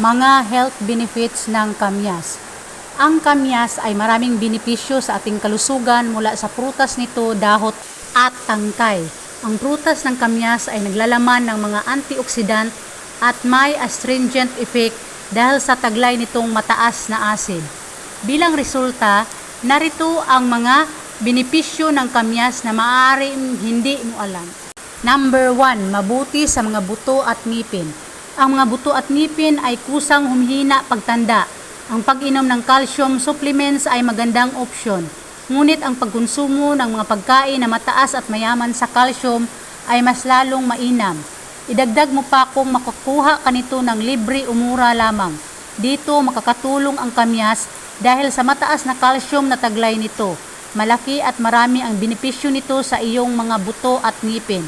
Mga health benefits ng kamyas. Ang kamyas ay maraming benepisyo sa ating kalusugan mula sa prutas nito, dahot at tangkay. Ang prutas ng kamyas ay naglalaman ng mga antioxidant at may astringent effect dahil sa taglay nitong mataas na acid. Bilang resulta, narito ang mga benepisyo ng kamyas na maaaring hindi mo alam. Number 1, mabuti sa mga buto at ngipin. Ang mga buto at ngipin ay kusang humihina pagtanda. Ang pag-inom ng calcium supplements ay magandang opsyon. Ngunit ang pagkonsumo ng mga pagkain na mataas at mayaman sa calcium ay mas lalong mainam. Idagdag mo pa kung makakuha ka nito ng libre o mura lamang. Dito makakatulong ang kamyas dahil sa mataas na calcium na taglay nito. Malaki at marami ang benepisyo nito sa iyong mga buto at ngipin.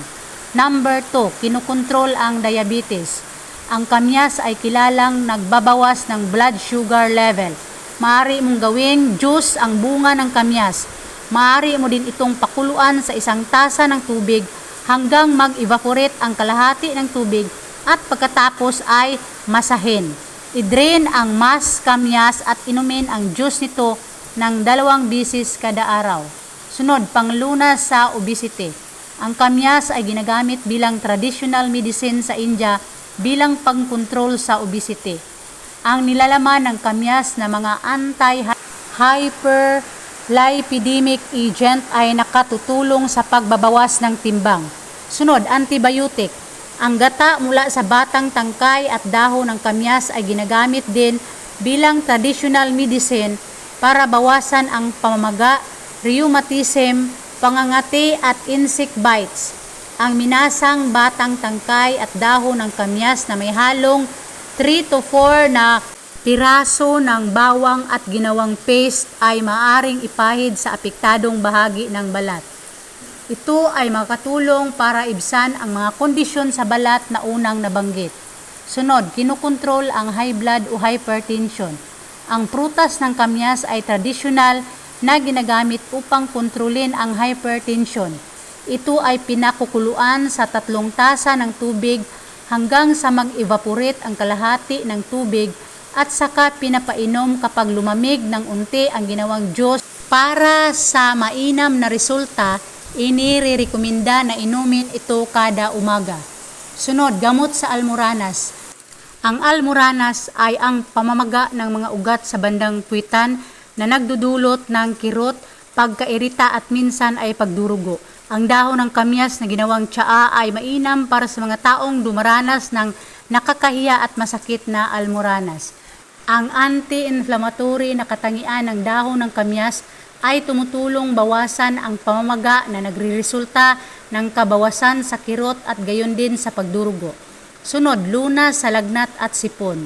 Number 2, kinukontrol ang diabetes. Ang kamyas ay kilalang nagbabawas ng blood sugar level. Maaari mong gawing juice ang bunga ng kamyas. Maaari mo din itong pakuluan sa isang tasa ng tubig hanggang mag-evaporate ang kalahati ng tubig at pagkatapos ay masahin. I-drain ang mas kamyas at inumin ang juice nito ng 2 beses kada araw. Sunod, panglunas sa obesity. Ang kamyas ay ginagamit bilang traditional medicine sa India bilang pangkontrol sa obesity. Ang nilalaman ng kamyas na mga anti-hyperlipidemic agent ay nakatutulong sa pagbabawas ng timbang. Sunod, antibiotic. Ang gata mula sa batang tangkay at dahon ng kamyas ay ginagamit din bilang traditional medicine para bawasan ang pamamaga, rheumatism, pangangati at insect bites. Ang minasang batang tangkay at dahon ng kamyas na may halong 3 to 4 na piraso ng bawang at ginawang paste ay maaring ipahid sa apektadong bahagi ng balat. Ito ay makatulong para ibsan ang mga kondisyon sa balat na unang nabanggit. Sunod, kinukontrol ang high blood o hypertension. Ang prutas ng kamyas ay tradisyonal na ginagamit upang kontrolin ang hypertension. Ito ay pinakukuluan sa 3 tasa ng tubig hanggang sa mag-evaporate ang kalahati ng tubig at saka pinapainom kapag lumamig ng unti ang ginawang juice. Para sa mainam na resulta, inirekomenda na inumin ito kada umaga. Sunod, gamot sa almoranas. Ang almoranas ay ang pamamaga ng mga ugat sa bandang puwitan na nagdudulot ng kirot, pagkairita at minsan ay pagdurugo. Ang dahon ng kamyas na ginawang tsaa ay mainam para sa mga taong dumaranas ng nakakahiya at masakit na almoranas. Ang anti-inflammatory na katangian ng dahon ng kamyas ay tumutulong bawasan ang pamamaga na nagreresulta ng kabawasan sa kirot at gayon din sa pagdurugo. Sunod, lunas sa lagnat at sipon.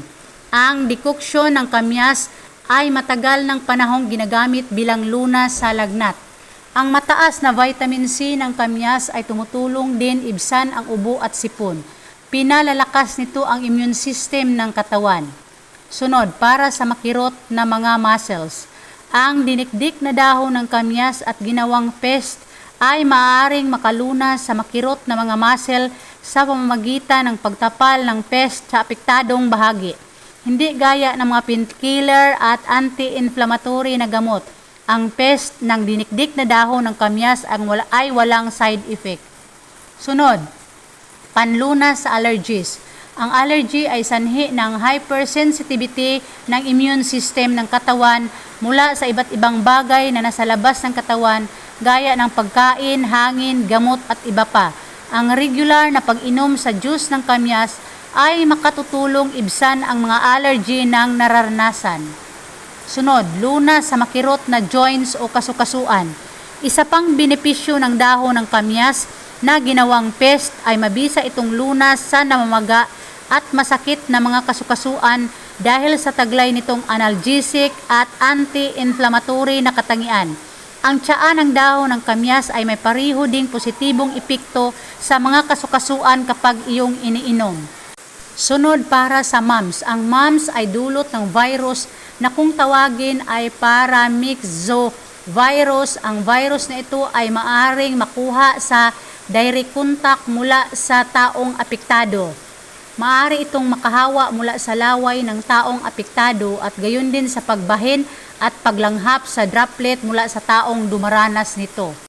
Ang dekoksyon ng kamyas ay matagal ng panahong ginagamit bilang lunas sa lagnat. Ang mataas na vitamin C ng kamyas ay tumutulong din ibsan ang ubo at sipon. Pinalalakas nito ang immune system ng katawan. Sunod, para sa makirot na mga muscles. Ang dinikdik na dahon ng kamyas at ginawang paste ay maaaring makalunas sa makirot na mga muscle sa pamamagitan ng pagtapal ng paste sa apektadong bahagi. Hindi gaya ng mga painkiller at anti-inflammatory na gamot. Ang paste ng dinikdik na dahon ng kamyas ay walang side effect. Sunod, panlunas sa allergies. Ang allergy ay sanhi ng hypersensitivity ng immune system ng katawan mula sa iba't ibang bagay na nasa labas ng katawan gaya ng pagkain, hangin, gamot at iba pa. Ang regular na pag-inom sa juice ng kamyas ay makatutulong ibsan ang mga allergy ng nararanasan. Sunod, lunas sa makirot na joints o kasukasuan. Isa pang benepisyo ng dahon ng kamyas na ginawang paste ay mabisa itong lunas sa namamaga at masakit na mga kasukasuan dahil sa taglay nitong analgesic at anti-inflammatory na katangian. Ang tsaa ng dahon ng kamyas ay may pareho ding positibong epekto sa mga kasukasuan kapag iyong iniinom. Sunod, para sa mumps. Ang mumps ay dulot ng virus na kung tawagin ay paramyxovirus. Ang virus na ito ay maaring makuha sa direct contact mula sa taong apektado. maaari itong makahawa mula sa laway ng taong apektado at gayon din sa pagbahin at paglanghap sa droplet mula sa taong dumaranas nito.